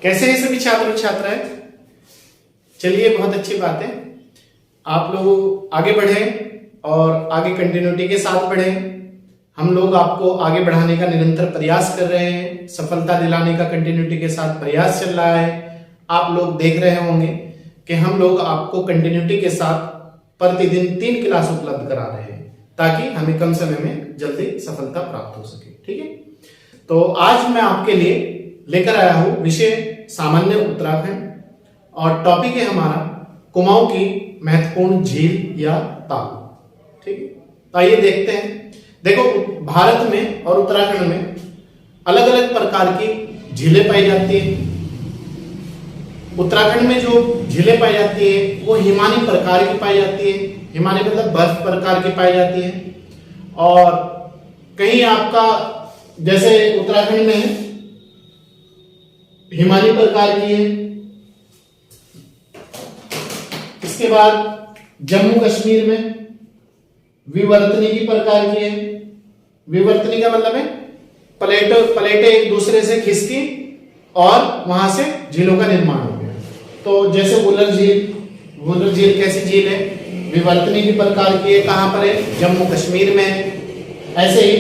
कैसे हैं सभी छात्र छात्राएं? चलिए, बहुत अच्छी बात है। आप लोग आगे बढ़े और आगे कंटिन्यूटी के साथ बढ़े। हम लोग आपको आगे बढ़ाने का निरंतर प्रयास कर रहे हैं, सफलता दिलाने का कंटिन्यूटी के साथ प्रयास चल रहा है। आप लोग देख रहे होंगे कि हम लोग आपको कंटिन्यूटी के साथ प्रतिदिन 3 क्लास उपलब्ध करा रहे हैं ताकि हमें कम समय में जल्दी सफलता प्राप्त हो सके। ठीक है, तो आज मैं आपके लिए लेकर आया हूं विषय सामान्य उत्तराखंड और टॉपिक है हमारा कुमाऊं की महत्वपूर्ण झील या ताल। ठीक है, तो आइए देखते हैं। देखो, भारत में और उत्तराखंड में अलग अलग प्रकार की झीलें पाई जाती है। उत्तराखंड में जो झीलें पाई जाती है वो हिमानी प्रकार की पाई जाती है। हिमानी मतलब बर्फ प्रकार की पाई जाती है। और कहीं आपका जैसे उत्तराखंड में है हिमानी प्रकार की है। इसके बाद जम्मू कश्मीर में विवर्तनी की प्रकार की है। विवर्तनी का मतलब है प्लेटें एक दूसरे से खिसकी और वहां से झीलों का निर्माण हो गया। तो जैसे वुलर झील कैसी झील है? विवर्तनी की प्रकार की है। कहां पर है? जम्मू कश्मीर में है। ऐसे ही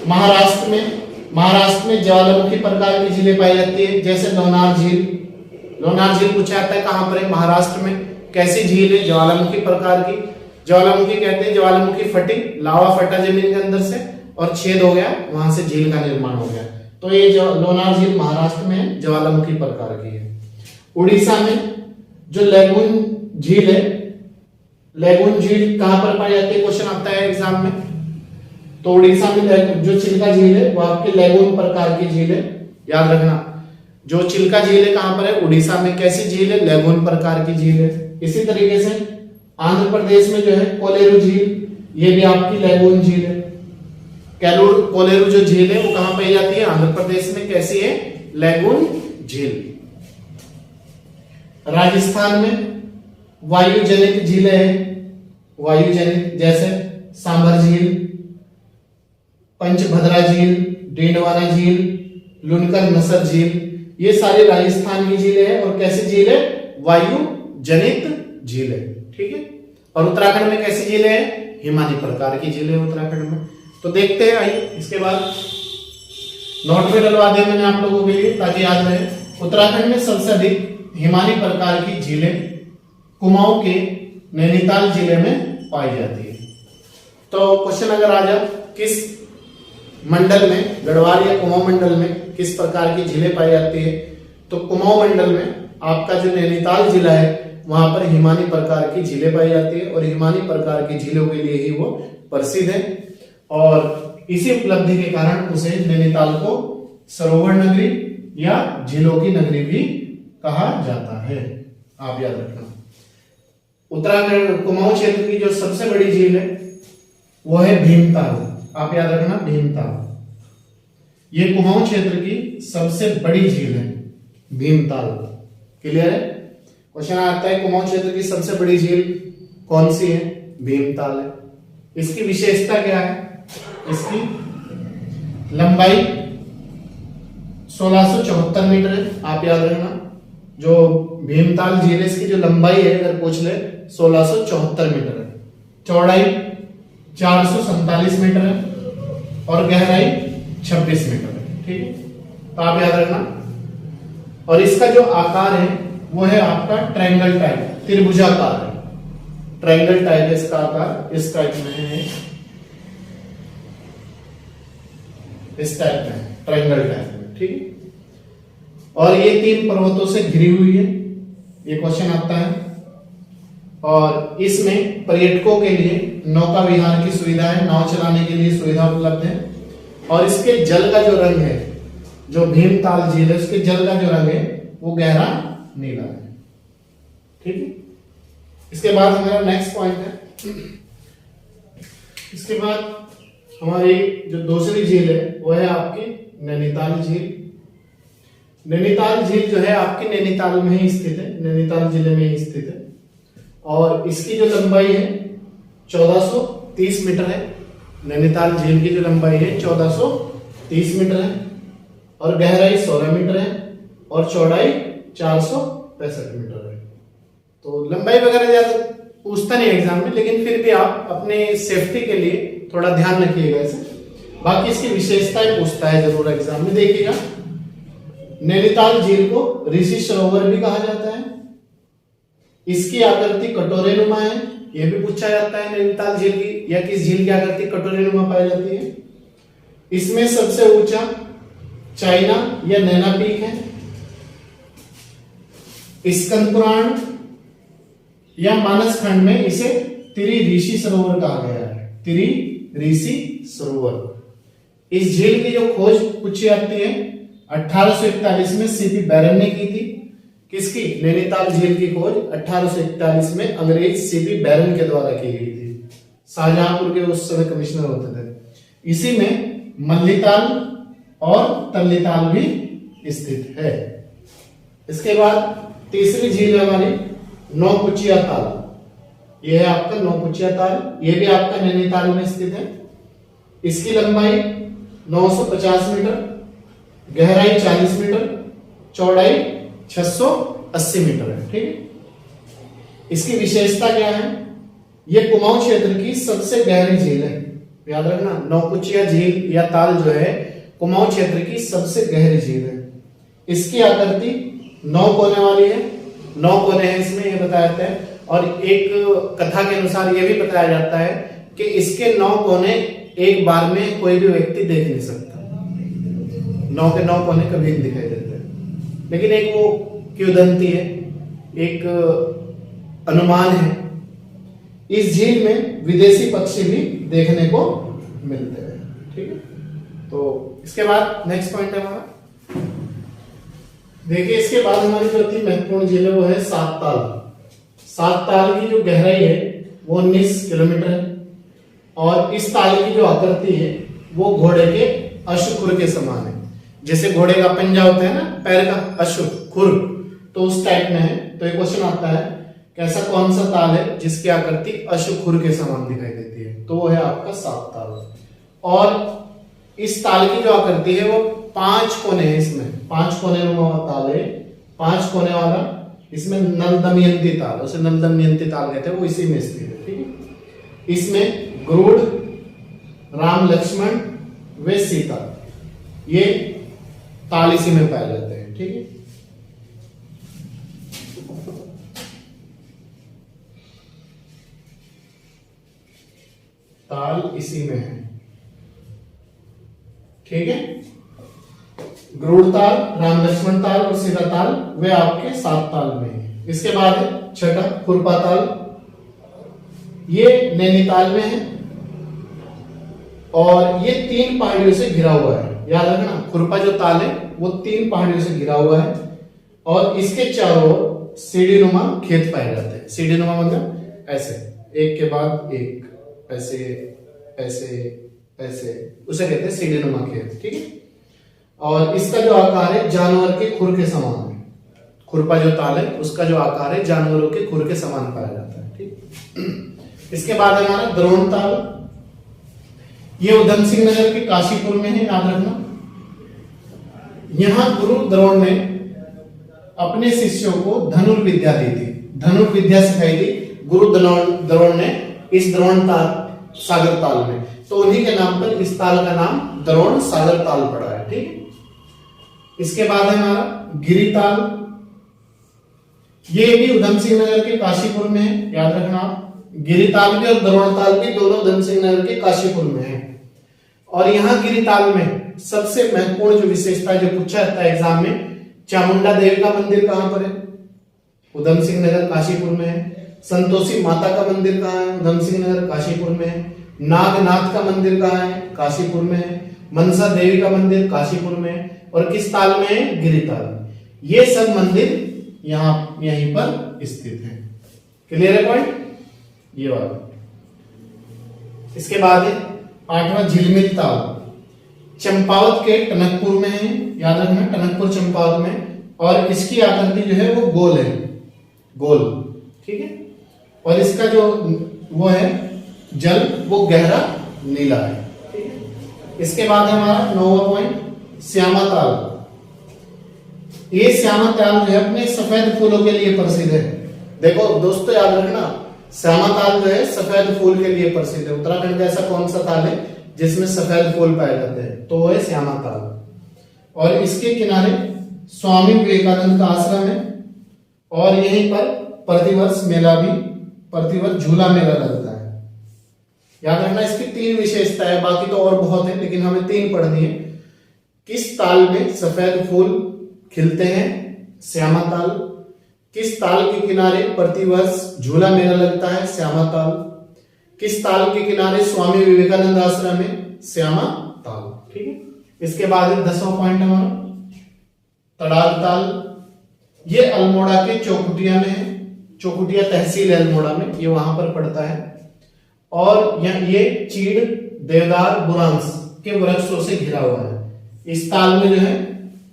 महाराष्ट्र में ज्वालामुखी प्रकार की झीलें पाई जाती है, जैसे लोनार झील पूछा जाता है कहां पर है? महाराष्ट्र में। कैसी झील है? ज्वालामुखी प्रकार की। ज्वालामुखी कहते हैं ज्वालामुखी फटी, लावा फटा जमीन के अंदर से और छेद हो गया, वहां से झील का निर्माण हो गया। तो ये लोनार झील महाराष्ट्र में है, ज्वालामुखी प्रकार की है। उड़ीसा में जो लैगून झील है, लैगून झील कहां पर पाई जाती है? क्वेश्चन आता है एग्जाम में। तो उड़ीसा में जो चिल्का झील है वो आपकी लैगून प्रकार की झील है, याद रखना। जो चिल्का झील है कहां पर है? उड़ीसा में। कैसी झील है? लैगून प्रकार की झील है। इसी तरीके से आंध्र प्रदेश में जो है कोलेरू झील, ये भी आपकी लैगून झील है। कोलेरू जो झील है वो कहां पाई जाती है? आंध्र प्रदेश में। कैसी है? लैगून झील। राजस्थान में वायुजनित झीलें हैं। वायुजनित जैसे सांभर झील, पंचभद्रा झील, डेंडवाना झील, लुनकर नसर झील, ये सारी राजस्थान की झीलें हैं। और कैसी झील है? वायुजनित झील है। ठीक है, और उत्तराखंड में कैसी झीलें हैं? हिमानी प्रकार की झीलें उत्तराखंड में। तो देखते हैं, आइए इसके बाद नोट में डलवा दिया मैंने आप लोगों के लिए ताकि याद रहे। उत्तराखंड में सबसे अधिक हिमानी प्रकार की झीलें कुमाऊं के नैनीताल जिले में पाई जाती है। तो क्वेश्चन अगर आ जाए किस मंडल में, गढ़वाल या कुमाऊं मंडल में किस प्रकार की झीलें पाई जाती है, तो कुमाऊं मंडल में आपका जो नैनीताल जिला है वहां पर हिमानी प्रकार की झीलें पाई जाती है और हिमानी प्रकार की झीलों के लिए ही वो प्रसिद्ध है। और इसी उपलब्धि के कारण उसे नैनीताल को सरोवर नगरी या झीलों की नगरी भी कहा जाता है, आप याद रखना। उत्तराखंड कुमाऊं क्षेत्र की जो सबसे बड़ी झील है वो है भीमताल, आप याद रखना, भीमताल। ये कुमाऊं क्षेत्र की सबसे बड़ी झील है, भीमताल। क्लियर है? क्वेश्चन आता है कुमाऊं क्षेत्र की सबसे बड़ी झील कौन सी है? भीमताल है। इसकी विशेषता क्या है? इसकी लंबाई 1674 मीटर है, आप याद रखना। जो भीमताल झील है इसकी जो लंबाई है अगर पूछ ले 1674 मीटर है, चौड़ाई 447 मीटर है और गहराई 26 मीटर है। ठीक है, तो आप याद रखना। और इसका जो आकार है वो है आपका ट्रायंगल टाइप, त्रिभुजाकार है। ट्रायंगल टाइप है इसका आकार, इस टाइप में है, इस टाइप में, ट्रायंगल टाइप में। ठीक है, और ये 3 पर्वतों से घिरी हुई है, ये क्वेश्चन आता है। और इसमें पर्यटकों के लिए नौका विहार की सुविधा है, नाव चलाने के लिए सुविधा उपलब्ध है। और इसके जल का जो रंग है, जो भीमताल झील है उसके जल का जो रंग है वो गहरा नीला है। ठीक है, इसके बाद हमारा नेक्स्ट पॉइंट है। इसके बाद हमारी जो दूसरी झील है वो है आपकी नैनीताल झील। नैनीताल झील जो है आपकी नैनीताल में ही स्थित है, नैनीताल जिले में ही स्थित है। और इसकी जो लंबाई है 1430 मीटर है। नैनीताल झील की जो लंबाई है 1430 मीटर है और गहराई 16 मीटर है और चौड़ाई 465 मीटर है। तो लंबाई वगैरह ज्यादा पूछता नहीं एग्जाम में, लेकिन फिर भी आप अपने सेफ्टी के लिए थोड़ा ध्यान रखिएगा इसे। बाकी इसकी विशेषताएं पूछता है जरूर एग्जाम में, देखिएगा। नैनीताल झील को ऋषि सरोवर भी कहा जाता है। इसकी आकृति कटोरे नुमा है, यह भी पूछा जाता है नैनीताल झील की या किस झील की आकृति कटोरे नुमा पाई जाती है। इसमें सबसे ऊंचा चाइना या नैना पीक है। स्कंद पुराण या मानस खंड में इसे त्रि ऋषि सरोवर कहा गया है, त्रि ऋषि सरोवर। इस झील की जो खोज पूछी जाती है 1841 में सीपी बैरन ने की थी। किसकी? नैनीताल झील की खोज 1841 में अंग्रेज सीपी बैरन के द्वारा की गई थी। शाहजहांपुर के उस समय कमिश्नर होते थे। इसी में मल्लीताल और तल्लीताल भी स्थित है। इसके बाद तीसरी झील है हमारी नौकुचिया ताल। यह है आपका नौकुचिया ताल, यह भी आपका नैनीताल में स्थित है। इसकी लंबाई 950 मीटर, गहराई 40 मीटर, चौड़ाई 680 मीटर है। ठीक है। इसकी विशेषता क्या है? यह कुमाऊं क्षेत्र की सबसे गहरी झील है। याद रखना, नौकुचिया झील या ताल जो है कुमाऊं क्षेत्र की सबसे गहरी झील है। इसकी आकृति 9 कोने वाली है, 9 कोने हैं इसमें, यह बताया जाता है। और एक कथा के अनुसार यह भी बताया जाता है कि इसके 9 कोने एक बार में कोई भी व्यक्ति देख नहीं सकता। 9 के 9 कोने कभी नहीं दिखाई देते, लेकिन एक वो किंवदंती है, एक अनुमान है। इस झील में विदेशी पक्षी भी देखने को मिलते हैं। ठीक है। तो इसके बाद नेक्स्ट पॉइंट है हमारा, देखिए इसके बाद हमारी जो थी महत्वपूर्ण झील है वो है सात ताल। सात ताल की जो गहराई है वो 19 किलोमीटर है और इस ताल की जो आकृति है वो घोड़े के अश्वखुर के समान है। जैसे घोड़े का पंजा होता है ना, पैर का अश्वखुर, तो उस टाइप में है। तो एक क्वेश्चन आता है कि ऐसा कौन सा ताल है जिसकी आकृति अश्वखुर के समान दिखाई देती है? तो वो है आपका सात ताल। और इस ताल की जो आकृति है वो 5 कोने हैं। इसमें 5 कोने वाला ताल है, 5 कोने वाला। इसमें नल दमयंती ताल, उसे नल दमयंती ताल कहते हैं, वो इसी में स्थित है। ठीक है। इसमें गरुड़, राम लक्ष्मण व सीता, ये ताल इसी में पाए जाते हैं। ठीक है। ताल इसी में है। ठीक है। गरुड़ ताल, राम लक्ष्मण ताल और सीता ताल वे आपके सात ताल में है। इसके बाद है छठा खुरपा ताल, ये नैनीताल में है और ये 3 पहाड़ियों से घिरा हुआ है। याद रखना, खुरपा जो ताल है वो 3 पहाड़ियों से घिरा हुआ है और इसके चारों ओर सीढ़ीनुमा खेत पाए जाते हैं। सीढ़ीनुमा मतलब ऐसे, एक के बाद एक, ऐसे ऐसे ऐसे, उसे कहते हैं सीढ़ीनुमा खेत। ठीक है। और इसका जो आकार है जानवर के खुर के समान है। खुरपा जो ताल है उसका जो आकार है जानवरों के खुर के समान पाया जाता है। ठीक। इसके बाद हमारा द्रोण ताल, ये उधम सिंह नगर के काशीपुर में है। याद रखना, यहां गुरु द्रोण ने अपने शिष्यों को धनुर्विद्या दी थी, धनुर्विद्या सिखाई थी गुरु द्रोण ने इस द्रोण ताल सागर ताल में। तो उन्हीं के नाम पर इस ताल का नाम द्रोण सागर ताल पड़ा है। ठीक है। इसके बाद है हमारा गिरी ताल, ये भी उधम सिंह नगर के काशीपुर में है। याद रखना आप, गिरी ताल भी और द्रोण ताल भी दोनों उधम सिंह नगर के काशीपुर में है। और यहाँ गिरी ताल में सबसे महत्वपूर्ण जो विशेषता जो पूछा जाता है एग्जाम में, चामुंडा देवी का मंदिर कहां पर है? उधम सिंह नगर काशीपुर में है। संतोषी माता का मंदिर कहां है? उधम सिंह नगर काशीपुर में है। नागनाथ का मंदिर कहां है? काशीपुर में है। मनसा देवी का मंदिर काशीपुर में है। और किस ताल में है? गिरी ताल। ये सब मंदिर यहीं पर स्थित है। क्लियर है पॉइंट? ये वाला। इसके बाद है 8वां झिलमिल ताल, चंपावत के टनकपुर में है। याद रखना, टनकपुर चंपावत में। और इसकी आकृति जो है वो गोल है, गोल। ठीक है। और इसका जो वो है जल वो गहरा नीला है। ठीक है। इसके बाद हमारा 9वां पॉइंट श्यामा ताल। ये श्यामा ताल जो है अपने सफेद फूलों के लिए प्रसिद्ध है। देखो दोस्तों याद रखना, श्यामा ताल जो है सफेद फूल के लिए प्रसिद्ध है। उत्तराखंड का ऐसा कौन सा ताल है जिसमें सफेद फूल पाए जाते हैं, तो वो है श्यामा ताल। और इसके किनारे स्वामी विवेकानंद का आश्रम है और यहीं पर प्रतिवर्ष झूला मेला लगता है। याद रखना इसकी 3 विशेषता है, बाकी तो और बहुत है लेकिन हमें 3 पढ़नी है। किस ताल में सफेद फूल खिलते हैं, श्यामा ताल। किस ताल के किनारे प्रतिवर्ष झूला मेला लगता है, श्यामा ताल। किस ताल के किनारे स्वामी विवेकानंद आश्रम है, श्यामा ताल। ठीक है, इसके बाद 10वां पॉइंट हमारा तड़ाग ताल। ये अल्मोड़ा के चौकुटिया में है, चौकुटिया तहसील है अल्मोड़ा में, ये वहां पर पड़ता है। और ये चीड़, देवदार, बुरांस के वृक्षों से घिरा हुआ है। इस ताल में जो है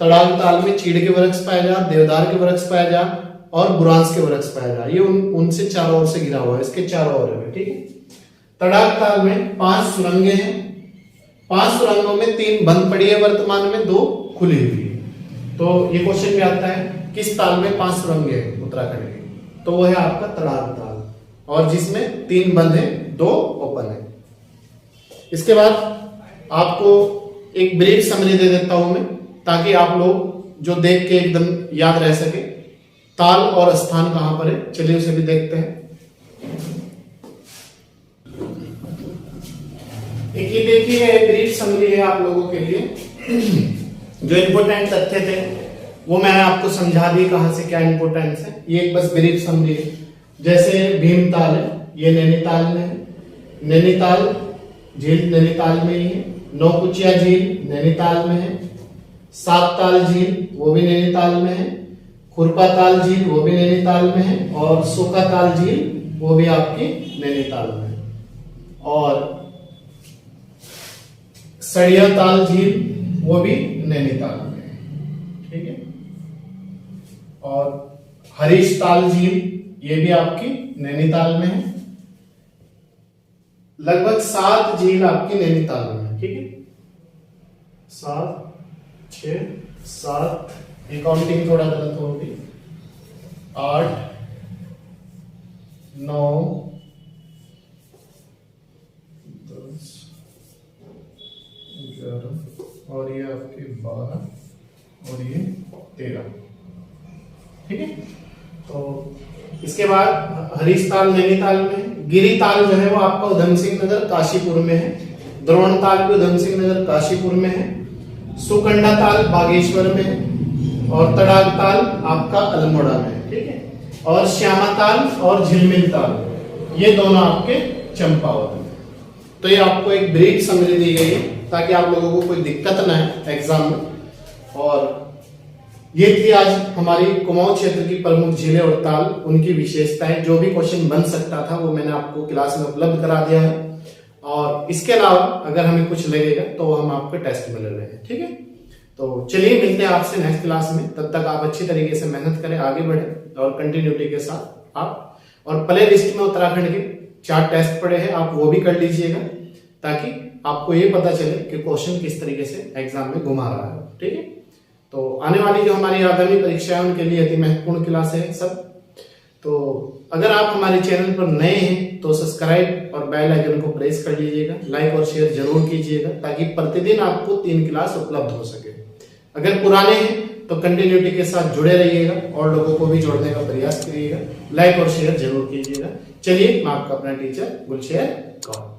तड़ाग ताल में चीड़ के वृक्ष पाए जा, देवदार के वृक्ष पाए जा और बुरांस के वृक्ष पाए जा। ये उनसे चारों ओर से घिरा हुआ है, इसके चारों ओर है। ठीक है, तड़ाग ताल में 5 सुरंगें हैं। 5 सुरंगों में 3 बंद पड़ी है वर्तमान में, 2 खुली हुई है। तो ये क्वेश्चन भी आता है किस ताल में 5 सुरंगें हैं उत्तराखंड की, तो वो है आपका तड़ाग ताल, और जिसमें 3 बंद है, 2 ओपन है। इसके बाद आपको एक ब्रीफ समरी दे देता हूं मैं, ताकि आप लोग जो देख के एकदम याद रह सके ताल और स्थान कहां पर है। चलिए उसे भी देखते हैं। एक ये देखिए ब्रीफ समरी है आप लोगों के लिए। जो इंपोर्टेंट तथ्य थे वो मैंने आपको समझा दी, कहां से क्या इंपोर्टेंस है। ये एक बस ब्रीफ समरी है। जैसे भीमताल है, ये नैनीताल में है। नैनीताल झील नैनीताल में ही है। नौकुचिया झील नैनीताल में है। सातताल झील वो भी नैनीताल में है। खुरपाताल झील वो भी नैनीताल में है। और सोकाताल झील वो भी आपकी नैनीताल में है। और सड़िया ताल झील वो भी नैनीताल में है। ठीक है, और हरीश ताल झील ये भी आपकी नैनीताल में है। लगभग 7 झील आपकी नैनीताल में है। ठीक है, 7, 6, 7, काउंटिंग थोड़ा गलत होगी, 8, 9, 10, 11 और ये आपके 12 और ये 13। ठीक है, तो इसके बाद हरीशताल नैनीताल में। गिरिताल जो है वो आपका उधम सिंह नगर काशीपुर में है। द्रोणताल भी उधम सिंह नगर काशीपुर में है। सुकंडा ताल बागेश्वर में है। और तड़ाग ताल आपका अल्मोड़ा में है। ठीक है, और श्यामा ताल और झिलमिल ताल ये दोनों आपके चंपावत में। तो ये आपको एक ब्रीफ समरी दी गई है ताकि आप लोगों को कोई दिक्कत ना है एग्जाम में। और ये थी आज हमारी कुमाऊं क्षेत्र की प्रमुख झीलें और ताल, उनकी विशेषताएं। जो भी क्वेश्चन बन सकता था वो मैंने आपको क्लास में उपलब्ध करा दिया है। और इसके अलावा अगर हमें कुछ लगेगा तो हम आपके टेस्ट में ले रहे हैं। ठीक है, तो चलिए मिलते हैं आपसे नेक्स्ट क्लास में। तब तक आप अच्छी तरीके से मेहनत करें, आगे बढ़े और कंटिन्यूटी के साथ आप। और प्ले लिस्ट में उत्तराखंड के 4 टेस्ट पड़े हैं, आप वो भी कर लीजिएगा ताकि आपको ये पता चले कि क्वेश्चन किस तरीके से एग्जाम में घुमा रहा है। ठीक है, तो आने वाली जो हमारी आगामी परीक्षाएं उनके लिए अति महत्वपूर्ण क्लास है सब। तो अगर आप हमारे चैनल पर नए हैं तो सब्सक्राइब और बेल आइकन को प्रेस कर लीजिएगा, लाइक और शेयर जरूर कीजिएगा ताकि प्रतिदिन आपको 3 क्लास उपलब्ध हो सके। अगर पुराने हैं तो कंटिन्यूटी के साथ जुड़े रहिएगा और लोगों को भी जोड़ने का प्रयास करिएगा, लाइक और शेयर जरूर कीजिएगा। चलिए, मैं आपका अपना टीचर गुलशेर कौर।